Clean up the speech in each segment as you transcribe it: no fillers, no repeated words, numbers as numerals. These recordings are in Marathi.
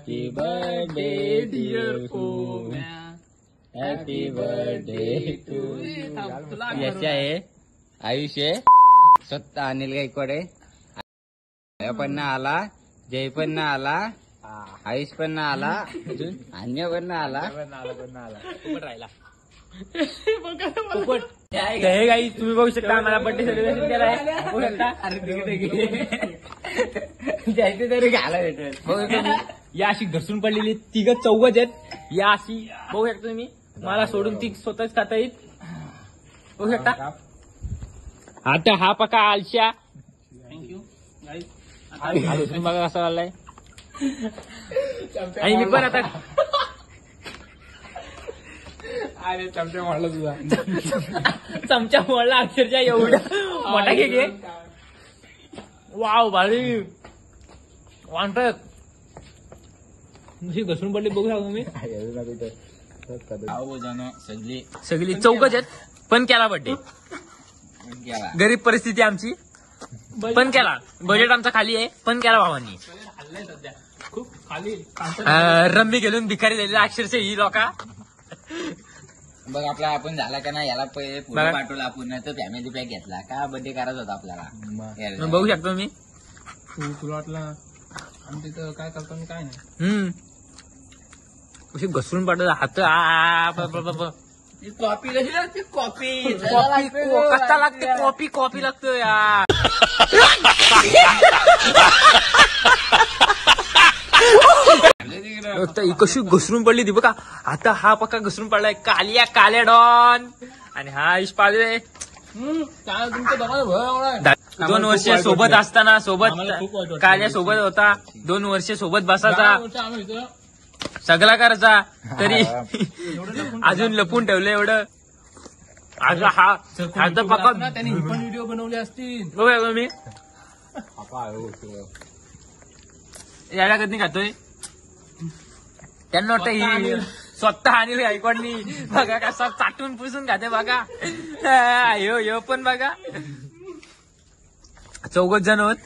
हॅपी बर्थडे डिअर ओम्या, happy birthday to you. Yash आहे, आयुष आहे, स्वतः अनिल गायकवाडे पण ना आला, जय पण ना आला, आयुष पण ना आला, अजून अन्य पण ना आला, राहिला. हे गाई तुम्ही बघू शकता मला बर्थडे सेलिब्रेशन केलाय. जायचे तरी घाला भेटेल. बघू तुम्ही या अशी घसरून पडलेली तिघ चौघच आहेत. या अशी बघू शकता तुम्ही, मला सोडून ती स्वतःच खाता येईल. बघू शकता. आता हा पका आलशा. थँक्यू बघा कसा आलाय. आणि मी पण आता अरे चमचा मोडला तुझा. चमचा मोडला अक्षरशः एवढा मोठा केक आहे. वाव भारी वाटत घसरून पडली. बघू शकता तुम्ही सगळी चौकच आहेत. पण केला बर्थडे. गरीब परिस्थिती आमची पण केला. बजेट आमचा खाली आहे पण केला भावांनी. खूप खाली रम्मी गेलून भिकारी झालेला अक्षरशः ही लोका. बघ आपला आपण झाला का नाही याला पहिले पुढे पाठवला आपण, नाही तर फॅमिली पॅक घेतला का बर्थडे करायचा होता आपल्याला. बघू शकतो मी. तुला वाटलं आमच्या इथं काय करतो मी काय नाही. कशी घसरून पडत हात. कॉपी कशी लागते. कॉपी कसा लागते. कॉपी लागतो यार. कशी घसरून पडली ती बघा. आता हा पक्का घसरून पडलाय. काल्या डॉन आणि हा इश पाळले. 2 वर्ष सोबत असताना सोबत काल्या सोबत होता. 2 वर्ष सोबत बसायचा, सगळा करायचा, तरी अजून लपून ठेवलं एवढं. अगं हा आता पक्का त्यांनी पण व्हिडिओ बनवले असतील. बघा मी याला कधी खातोय. त्यांना वाटतं ही स्वतः आणि गायकवाडनी बघा कसा चाटून पुसून खाते बघा. यो पण बघा. 4 जण होत.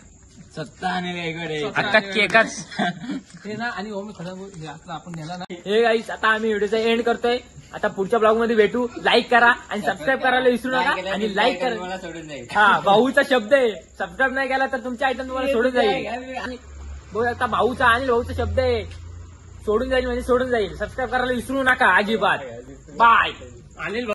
सत्ता आणि गायकवाडे आता केकाच ते ना. आणि खरं आपण नेला ना. हे गाईस आता आम्ही व्हिडिओचा एंड करतोय. आता पुढच्या ब्लॉग मध्ये भेटू. लाईक करा आणि सबस्क्राईब करायला विसरू नका. आणि लाईक करा. सोडून जाईल. हा भाऊचा शब्द आहे. सबस्क्राईब नाही केला तर तुमच्या आयटम तुम्हाला सोडून जाईल. बघू आता भाऊचा आणि भाऊचा शब्द आहे. सोडून जाईल म्हणजे सोडून जाईल. सबस्क्राईब करायला विसरू नका अजिबात. बाय. अनिल